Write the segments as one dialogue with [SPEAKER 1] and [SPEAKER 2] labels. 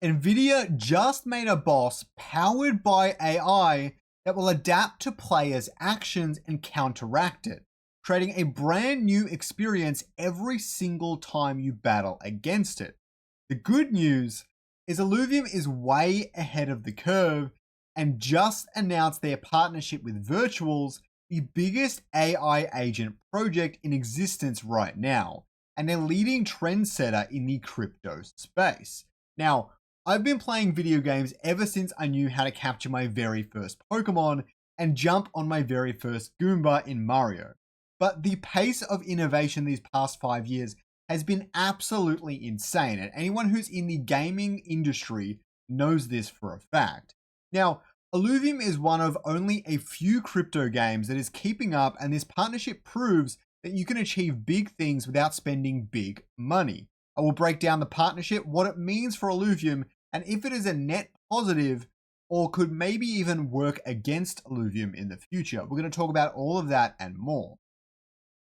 [SPEAKER 1] NVIDIA just made a boss powered by AI that will adapt to players' actions and counteract it, creating a brand new experience every single time you battle against it. The good news is Illuvium is way ahead of the curve and just announced their partnership with VIRTUALS, the biggest AI agent project in existence right now, and a leading trendsetter in the crypto space. Now, I've been playing video games ever since I knew how to capture my very first Pokemon and jump on my very first Goomba in Mario. But the pace of innovation these past 5 years has been absolutely insane, and anyone who's in the gaming industry knows this for a fact. Now, Illuvium is one of only a few crypto games that is keeping up, and this partnership proves that you can achieve big things without spending big money. I will break down the partnership, what it means for Illuvium, and if it is a net positive or could maybe even work against Illuvium in the future. We're going to talk about all of that and more.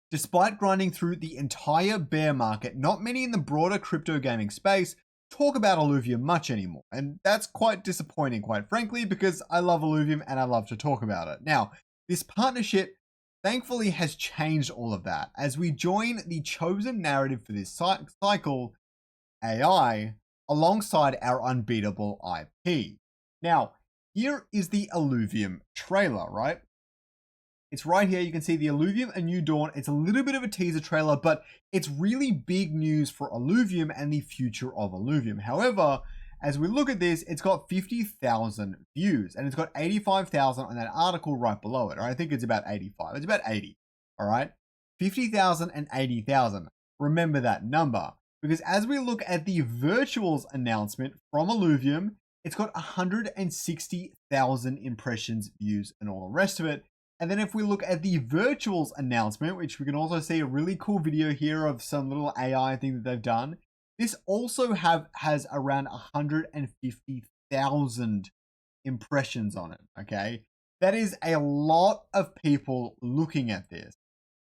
[SPEAKER 1] Despite grinding through the entire bear market, not many in the broader crypto gaming space talk about Illuvium much anymore. And that's quite disappointing, quite frankly, because I love Illuvium and I love to talk about it. Now, this partnership thankfully has changed all of that as we join the chosen narrative for this cycle, AI, alongside our unbeatable IP. Now, here is the Illuvium trailer, right? It's right here. You can see the Illuvium A New Dawn. It's a little bit of a teaser trailer, but it's really big news for Illuvium and the future of Illuvium. However, as we look at this, it's got 50,000 views and it's got 85,000 on that article right below it. Or I think it's about 85. It's about 80. All right. 50,000 and 80,000. Remember that number, because as we look at the VIRTUALS announcement from Illuvium, it's got 160,000 impressions, views, and all the rest of it. And then if we look at the VIRTUALS announcement, which we can also see a really cool video here of some little AI thing that they've done, this also has around 150,000 impressions on it, okay? That is a lot of people looking at this.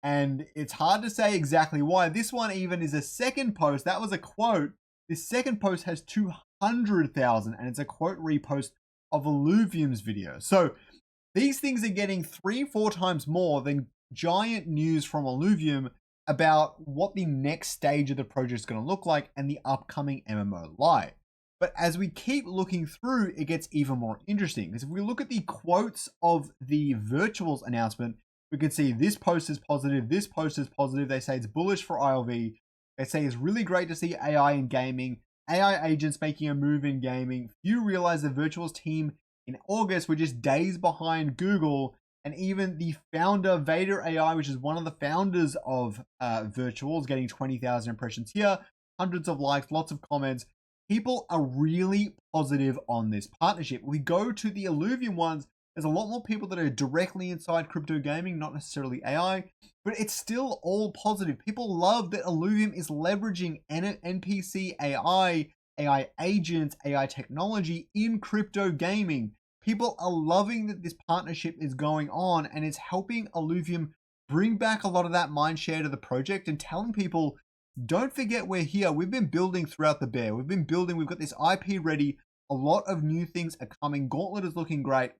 [SPEAKER 1] And it's hard to say exactly why. This one even is a second post. That was a quote. This second post has 200,000 and it's a quote repost of Illuvium's video. So these things are getting 3-4 times more than giant news from Illuvium about what the next stage of the project is going to look like and the upcoming MMO Lite. But as we keep looking through, it gets even more interesting, because if we look at the quotes of the VIRTUALS announcement, we can see this post is positive, this post is positive. They say it's bullish for ILV. They say it's really great to see AI in gaming, AI agents making a move in gaming. Few realize the VIRTUALS team in August were just days behind Google, and even the founder, Vader AI, which is one of the founders of VIRTUALS, getting 20,000 impressions here, hundreds of likes, lots of comments. People are really positive on this partnership. We go to the Illuvium ones, there's a lot more people that are directly inside crypto gaming, not necessarily AI, but it's still all positive. People love that Illuvium is leveraging NPC AI, AI agents, AI technology in crypto gaming. People are loving that this partnership is going on, and it's helping Illuvium bring back a lot of that mind share to the project and telling people, don't forget we're here. We've been building throughout the bear. We've been building. We've got this IP ready. A lot of new things are coming. Gauntlet is looking great.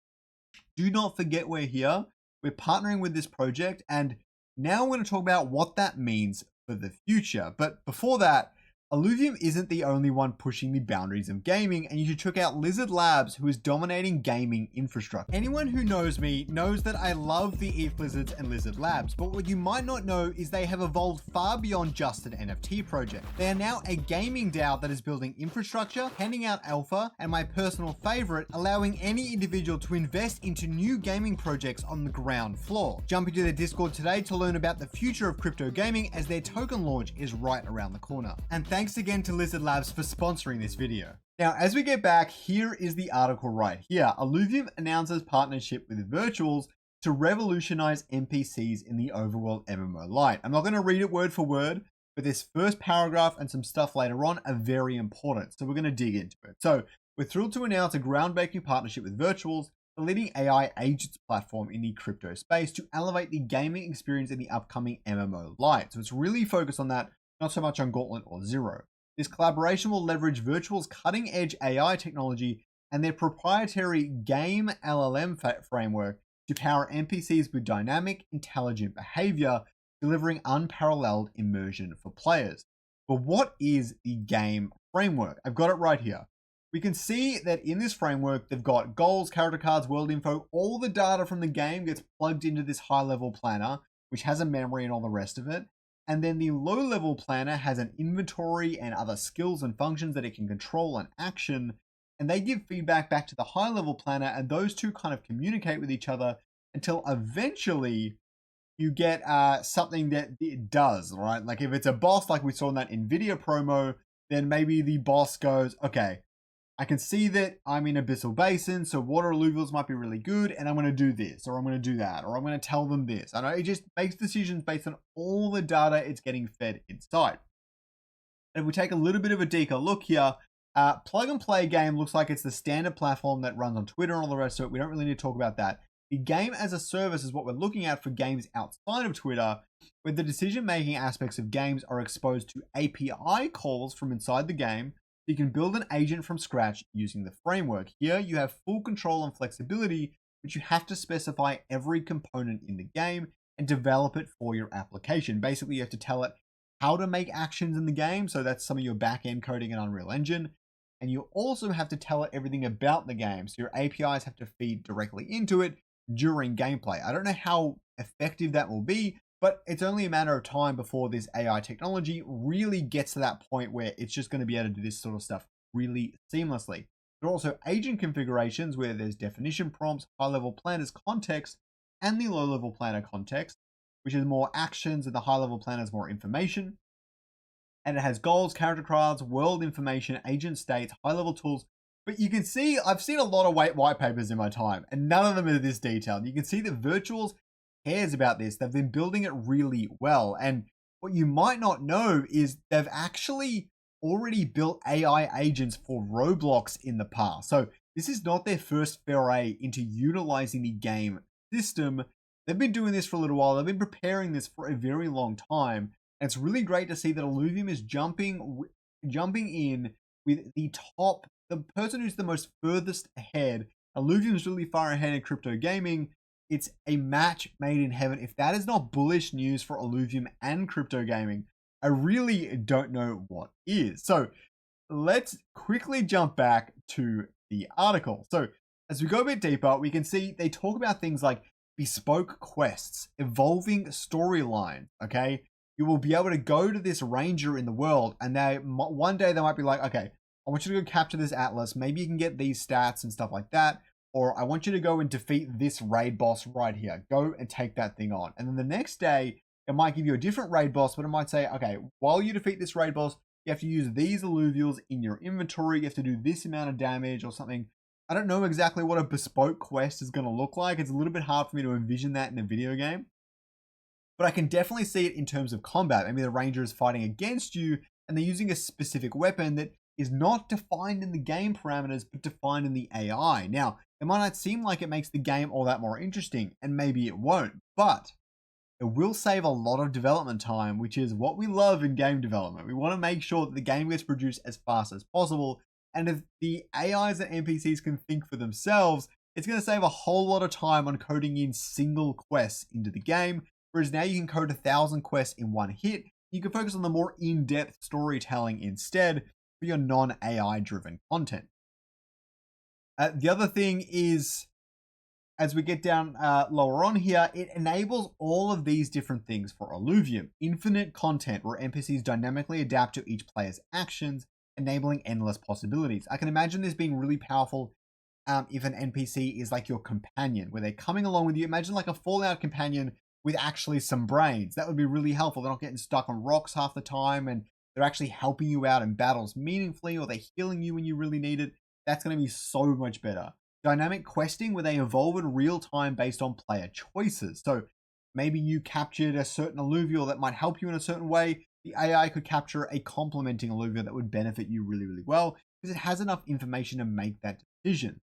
[SPEAKER 1] Do not forget we're here. We're partnering with this project. And now we're going to talk about what that means for the future. But before that, Illuvium isn't the only one pushing the boundaries of gaming, and you should check out Lizard Labs, who is dominating gaming infrastructure. Anyone who knows me knows that I love the ETH Lizards and Lizard Labs, but what you might not know is they have evolved far beyond just an NFT project. They are now a gaming DAO that is building infrastructure, handing out alpha, and my personal favorite, allowing any individual to invest into new gaming projects on the ground floor. Jump into their Discord today to learn about the future of crypto gaming, as their token launch is right around the corner. And thanks again to Lizard Labs for sponsoring this video. Now, as we get back, here is the article right here. Illuvium announces partnership with VIRTUALS to revolutionize NPCs in the overworld MMO Lite. I'm not going to read it word for word, but this first paragraph and some stuff later on are very important. So we're going to dig into it. So we're thrilled to announce a groundbreaking partnership with VIRTUALS, the leading AI agents platform in the crypto space, to elevate the gaming experience in the upcoming MMO Lite. So it's really focused on that, not so much on Gauntlet or Zero. This collaboration will leverage Virtual's cutting-edge AI technology and their proprietary game LLM framework to power NPCs with dynamic, intelligent behavior, delivering unparalleled immersion for players. But what is the game framework? I've got it right here. We can see that in this framework, they've got goals, character cards, world info, all the data from the game gets plugged into this high-level planner, which has a memory and all the rest of it. And then the low-level planner has an inventory and other skills and functions that it can control and action. And they give feedback back to the high-level planner, and those two kind of communicate with each other until eventually you get something that it does, right? Like if it's a boss, like we saw in that NVIDIA promo, then maybe the boss goes, okay, I can see that I'm in Abyssal Basin, so water alluvials might be really good, and I'm going to do this, or I'm going to do that, or I'm going to tell them this. I know it just makes decisions based on all the data it's getting fed inside. And if we take a little bit of a deeper look here, plug and play game looks like it's the standard platform that runs on Twitter and all the rest of it. We don't really need to talk about that. The game as a service is what we're looking at for games outside of Twitter, where the decision-making aspects of games are exposed to API calls from inside the game. You can build an agent from scratch using the framework. Here, you have full control and flexibility, but you have to specify every component in the game and develop it for your application. Basically, you have to tell it how to make actions in the game. So that's some of your back-end coding in Unreal Engine. And you also have to tell it everything about the game. So your APIs have to feed directly into it during gameplay. I don't know how effective that will be, but it's only a matter of time before this AI technology really gets to that point where it's just going to be able to do this sort of stuff really seamlessly. There are also agent configurations where there's definition prompts, high-level planners context, and the low-level planner context, which is more actions, and the high-level planner is more information. And it has goals, character cards, world information, agent states, high-level tools. But you can see, I've seen a lot of white papers in my time, and none of them are this detailed. You can see that Virtuals cares about this. They've been building it really well. And what you might not know is they've actually already built AI agents for Roblox in the past. So this is not their first foray into utilizing the game system. They've been doing this for a little while. They've been preparing this for a very long time. And it's really great to see that Illuvium is jumping in with the person who's the most furthest ahead. Illuvium is really far ahead in crypto gaming. It's a match made in heaven. If that is not bullish news for Illuvium and crypto gaming, I really don't know what is. So let's quickly jump back to the article. So as we go a bit deeper, we can see they talk about things like bespoke quests, evolving storyline, okay? You will be able to go to this ranger in the world, and one day they might be like, okay, I want you to go capture this atlas. Maybe you can get these stats and stuff like that. Or I want you to go and defeat this raid boss right here. Go and take that thing on. And then the next day, it might give you a different raid boss, but it might say, okay, while you defeat this raid boss, you have to use these alluvials in your inventory. You have to do this amount of damage or something. I don't know exactly what a bespoke quest is going to look like. It's a little bit hard for me to envision that in a video game. But I can definitely see it in terms of combat. Maybe the ranger is fighting against you and they're using a specific weapon that is not defined in the game parameters, but defined in the AI. Now, it might not seem like it makes the game all that more interesting, and maybe it won't, but it will save a lot of development time, which is what we love in game development. We want to make sure that the game gets produced as fast as possible, and if the AIs and NPCs can think for themselves, it's going to save a whole lot of time on coding in single quests into the game, whereas now you can code 1,000 quests in one hit. You can focus on the more in-depth storytelling instead for your non-AI driven content. The other thing is, as we get down lower on here, it enables all of these different things for Illuvium. Infinite content where NPCs dynamically adapt to each player's actions, enabling endless possibilities. I can imagine this being really powerful if an NPC is like your companion, where they're coming along with you. Imagine like a Fallout companion with actually some brains. That would be really helpful. They're not getting stuck on rocks half the time, and they're actually helping you out in battles meaningfully, or they're healing you when you really need it. That's going to be so much better. Dynamic questing where they evolve in real time based on player choices. So maybe you captured a certain alluvial that might help you in a certain way. The AI could capture a complementing alluvial that would benefit you really, really well because it has enough information to make that decision.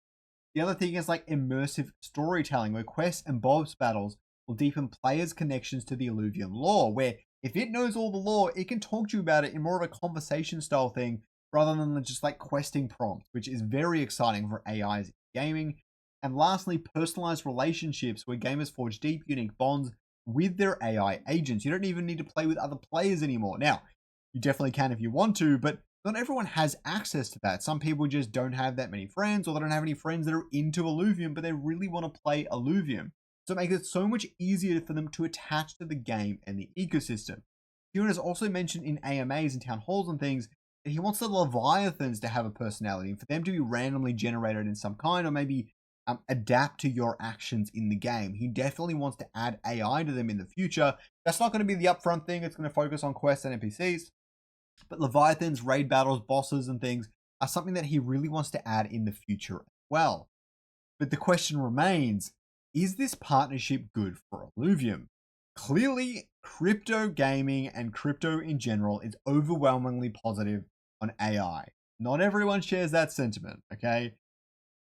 [SPEAKER 1] The other thing is like immersive storytelling, where quests and boss battles will deepen players' connections to the Illuvium lore, where if it knows all the lore, it can talk to you about it in more of a conversation style thing rather than just like questing prompts, which is very exciting for AIs in gaming. And lastly, personalized relationships where gamers forge deep, unique bonds with their AI agents. You don't even need to play with other players anymore. Now, you definitely can if you want to, but not everyone has access to that. Some people just don't have that many friends, or they don't have any friends that are into Illuvium, but they really want to play Illuvium. So it makes it so much easier for them to attach to the game and the ecosystem. Kieran has also mentioned in AMAs and town halls and things that he wants the Leviathans to have a personality and for them to be randomly generated in some kind, or maybe adapt to your actions in the game. He definitely wants to add AI to them in the future. That's not going to be the upfront thing. It's going to focus on quests and NPCs. But Leviathans, raid battles, bosses, and things are something that he really wants to add in the future as well. But the question remains, is this partnership good for Illuvium? Clearly, crypto gaming and crypto in general is overwhelmingly positive on AI. Not everyone shares that sentiment, okay?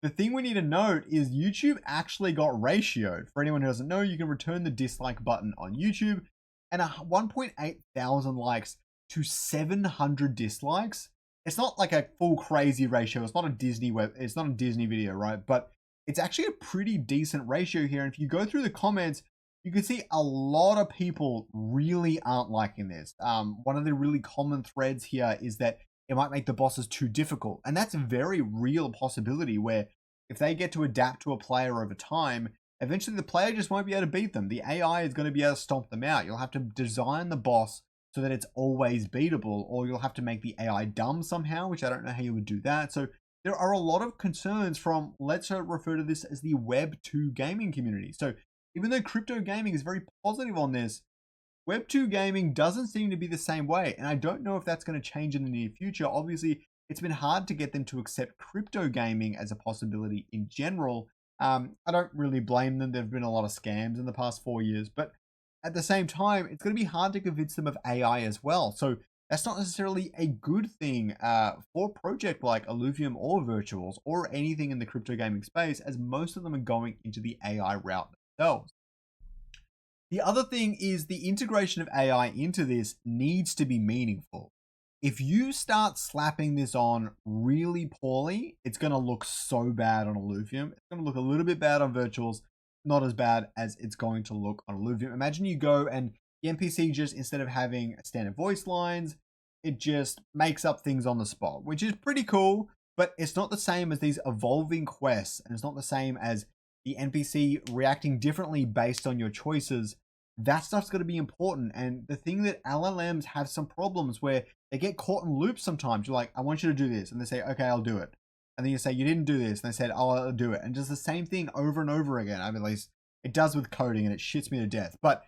[SPEAKER 1] The thing we need to note is YouTube actually got ratioed. For anyone who doesn't know, you can return the dislike button on YouTube, and 1.8 thousand likes to 700 dislikes. It's not like a full crazy ratio. It's not a Disney video, right? But it's actually a pretty decent ratio here. And if you go through the comments, you can see a lot of people really aren't liking this. One of the really common threads here is that it might make the bosses too difficult. And that's a very real possibility where if they get to adapt to a player over time, eventually the player just won't be able to beat them. The AI is going to be able to stomp them out. You'll have to design the boss so that it's always beatable, or you'll have to make the AI dumb somehow, which I don't know how you would do that. So there are a lot of concerns from, let's refer to this as the Web 2 gaming community. So even though crypto gaming is very positive on this, Web 2 gaming doesn't seem to be the same way, and I don't know if that's going to change in the near future. Obviously, it's been hard to get them to accept crypto gaming as a possibility in general. I don't really blame them. There have been a lot of scams in the past 4 years, but at the same time, it's going to be hard to convince them of AI as well. So that's not necessarily a good thing for a project like Illuvium or Virtuals or anything in the crypto gaming space, as most of them are going into the AI route themselves. The other thing is the integration of AI into this needs to be meaningful. If you start slapping this on really poorly, it's going to look so bad on Illuvium. It's going to look a little bit bad on Virtuals, not as bad as it's going to look on Illuvium. Imagine you go and the NPC just, instead of having standard voice lines, it just makes up things on the spot, which is pretty cool, but it's not the same as these evolving quests, and it's not the same as the NPC reacting differently based on your choices. That stuff's going to be important. And the thing that LLMs have some problems where they get caught in loops sometimes. You're like, I want you to do this. And they say, okay, I'll do it. And then you say, you didn't do this. And they said, oh, I'll do it. And just the same thing over and over again. I mean, at least it does with coding, and it shits me to death. But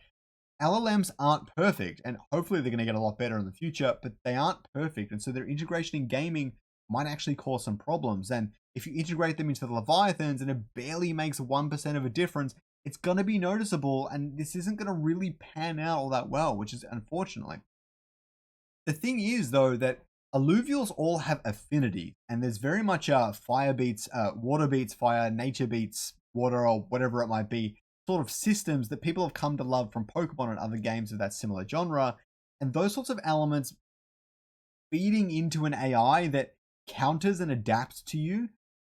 [SPEAKER 1] LLMs aren't perfect. And hopefully they're going to get a lot better in the future, but they aren't perfect. And so their integration in gaming might actually cause some problems. And if you integrate them into the Leviathans and it barely makes 1% of a difference, it's going to be noticeable, and this isn't going to really pan out all that well, which is unfortunately. The thing is, though, that alluvials all have affinity, and there's very much fire beats, water beats fire, nature beats water, or whatever it might be, sort of systems that people have come to love from Pokemon and other games of that similar genre. And those sorts of elements feeding into an AI that counters and adapts to you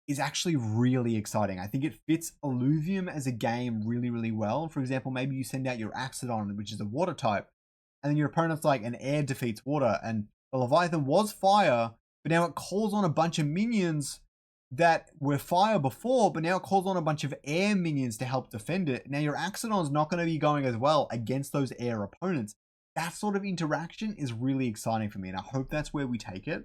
[SPEAKER 1] is actually really exciting. I think it fits Illuvium as a game really, really well. For example, maybe you send out your Axodon, which is a water type, and then your opponent's like, an air defeats water, and the Leviathan was fire, but now it calls on a bunch of minions that were fire before, but now it calls on a bunch of air minions to help defend it. Now your Axodon's not going to be going as well against those air opponents. That sort of interaction is really exciting for me, and I hope that's where we take it.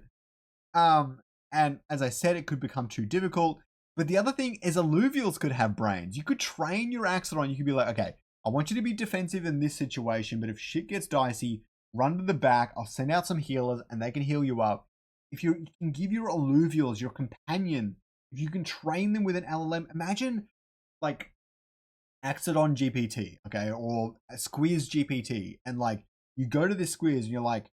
[SPEAKER 1] And as I said, it could become too difficult. But the other thing is alluvials could have brains. You could train your Axodon. You could be like, okay, I want you to be defensive in this situation, but if shit gets dicey, run to the back. I'll send out some healers and they can heal you up. If you can give your alluvials, your companion, if you can train them with an LLM, imagine like Axodon GPT, okay, or a Squiz GPT, and like you go to this Squiz and you're like,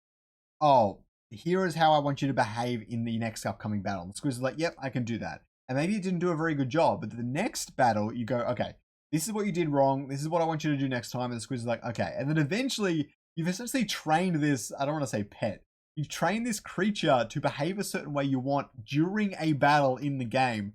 [SPEAKER 1] oh, here is how I want you to behave in the next upcoming battle. The Squiz is like, yep, I can do that. And maybe it didn't do a very good job, but the next battle, you go, okay, this is what you did wrong. This is what I want you to do next time. And the Squiz is like, okay. And then eventually you've essentially trained this, I don't want to say pet, you've trained this creature to behave a certain way you want during a battle in the game.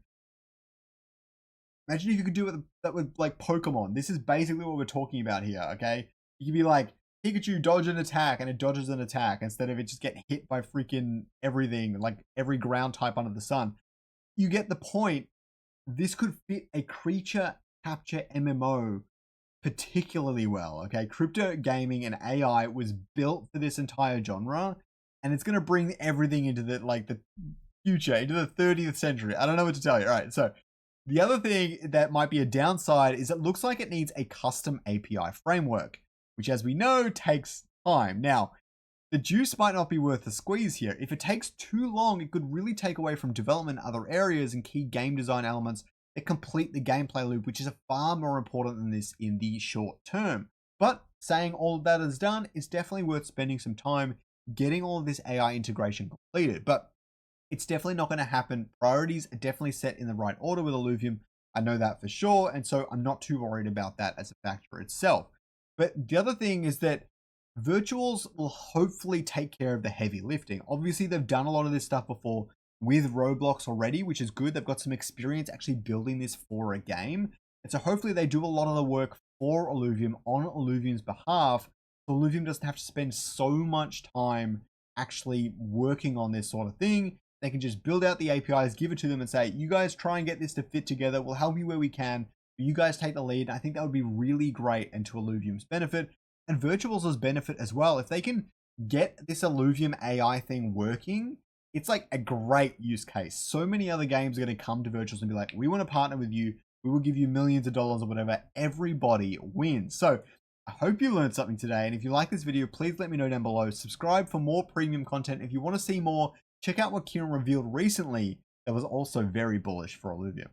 [SPEAKER 1] Imagine if you could do that with like Pokemon. This is basically what we're talking about here, okay? You could be like, Pikachu, dodge an attack, and it dodges an attack instead of it just getting hit by freaking everything, like every ground type under the sun. You get the point. This could fit a creature capture MMO particularly well, okay? Crypto gaming and AI was built for this entire genre, and it's going to bring everything into the future, into the 30th century. I don't know what to tell you. All right, so the other thing that might be a downside is it looks like it needs a custom API framework, which, as we know, takes time. Now, the juice might not be worth the squeeze here. If it takes too long, it could really take away from development in other areas and key game design elements that complete the gameplay loop, which is far more important than this in the short term. But saying all of that is done, it's definitely worth spending some time getting all of this AI integration completed. But it's definitely not going to happen. Priorities are definitely set in the right order with Illuvium. I know that for sure. And so I'm not too worried about that as a factor itself. But the other thing is that Virtuals will hopefully take care of the heavy lifting. Obviously, they've done a lot of this stuff before with Roblox already, which is good. They've got some experience actually building this for a game. And so hopefully they do a lot of the work for Illuvium on Illuvium's behalf. So Illuvium doesn't have to spend so much time actually working on this sort of thing. They can just build out the APIs, give it to them and say, you guys try and get this to fit together. We'll help you where we can. But you guys take the lead. I think that would be really great and to Illuvium's benefit and Virtuals' benefit as well. If they can get this Illuvium AI thing working, it's like a great use case. So many other games are going to come to Virtuals and be like, we want to partner with you. We will give you millions of dollars or whatever. Everybody wins. So I hope you learned something today. And if you like this video, please let me know down below. Subscribe for more premium content. If you want to see more, check out what Kieran revealed recently that was also very bullish for Illuvium.